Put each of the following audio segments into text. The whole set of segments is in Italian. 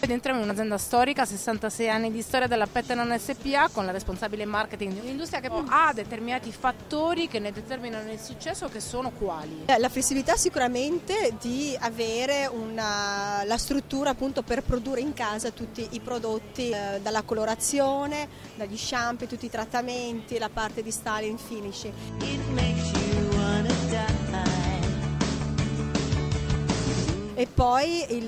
ed entriamo in un'azienda storica, 66 anni di storia della Pettenan SPA, con la responsabile marketing di un'industria che ha determinati fattori che ne determinano il successo, che sono quali? La flessibilità sicuramente di avere la struttura appunto per produrre in casa tutti i prodotti, dalla colorazione, dagli shampoo, tutti i trattamenti, la parte di styling, finishing. E poi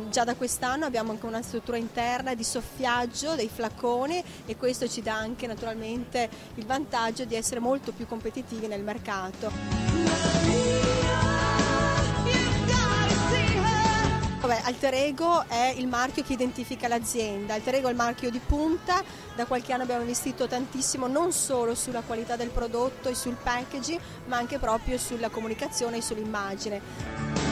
già da quest'anno abbiamo anche una struttura interna di soffiaggio dei flaconi, e questo ci dà anche naturalmente il vantaggio di essere molto più competitivi nel mercato. Alter Ego è il marchio che identifica l'azienda, Alter Ego è il marchio di punta. Da qualche anno abbiamo investito tantissimo non solo sulla qualità del prodotto e sul packaging, ma anche proprio sulla comunicazione e sull'immagine.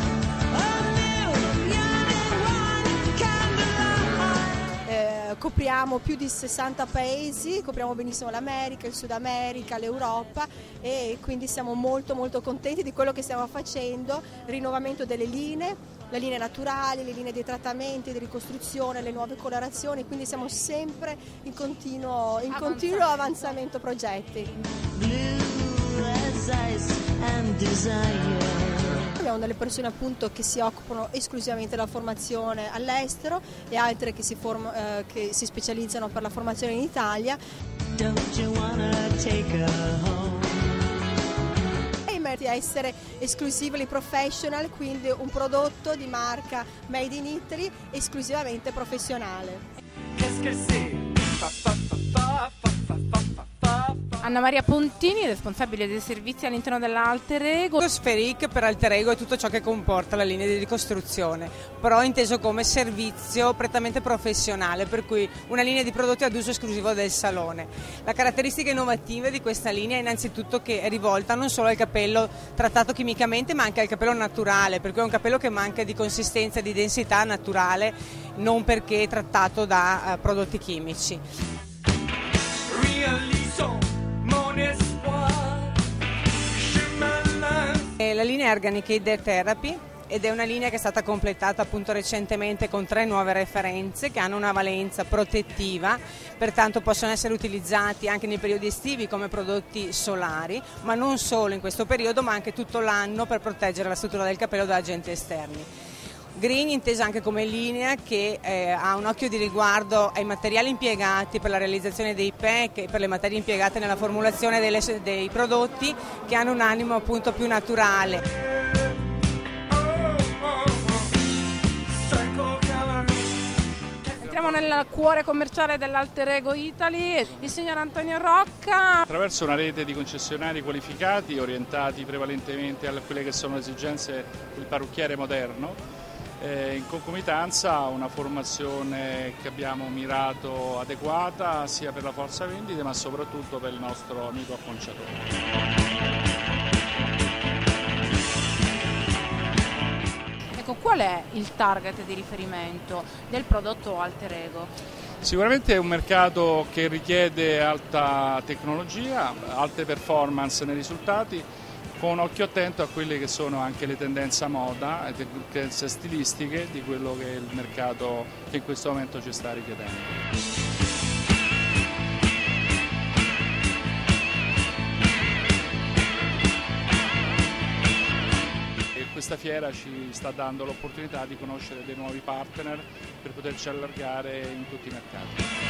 Copriamo più di 60 paesi, copriamo benissimo l'America, il Sud America, l'Europa, e quindi siamo molto contenti di quello che stiamo facendo, rinnovamento delle linee, le linee naturali, le linee dei trattamenti, di ricostruzione, le nuove colorazioni, quindi siamo sempre in continuo avanzamento progetti. Abbiamo delle persone appunto che si occupano esclusivamente della formazione all'estero e altre che si specializzano per la formazione in Italia. Di essere esclusively professional, quindi un prodotto di marca made in Italy esclusivamente professionale. Anna Maria Pontini, responsabile dei servizi all'interno dell'Alter Ego. Spherique per Alter Ego è tutto ciò che comporta la linea di ricostruzione, però inteso come servizio prettamente professionale, per cui una linea di prodotti ad uso esclusivo del salone. La caratteristica innovativa di questa linea è innanzitutto che è rivolta non solo al capello trattato chimicamente, ma anche al capello naturale, per cui è un capello che manca di consistenza e di densità naturale, non perché trattato da prodotti chimici. La linea Organic Hair Therapy, ed è una linea che è stata completata appunto recentemente con 3 nuove referenze che hanno una valenza protettiva, pertanto possono essere utilizzati anche nei periodi estivi come prodotti solari, ma non solo in questo periodo, ma anche tutto l'anno, per proteggere la struttura del capello da agenti esterni. Green intesa anche come linea che ha un occhio di riguardo ai materiali impiegati per la realizzazione dei pack e per le materie impiegate nella formulazione dei prodotti, che hanno un animo appunto più naturale. Entriamo nel cuore commerciale dell'Alter Ego Italy, il signor Antonio Rocca. Attraverso una rete di concessionari qualificati orientati prevalentemente a quelle che sono le esigenze del parrucchiere moderno, in concomitanza una formazione che abbiamo mirato adeguata sia per la forza vendita ma soprattutto per il nostro amico acconciatore. Ecco, qual è il target di riferimento del prodotto Alter Ego? Sicuramente è un mercato che richiede alta tecnologia, alte performance nei risultati, con un occhio attento a quelle che sono anche le tendenze a moda e le tendenze stilistiche di quello che è il mercato che in questo momento ci sta richiedendo. Questa fiera ci sta dando l'opportunità di conoscere dei nuovi partner per poterci allargare in tutti i mercati.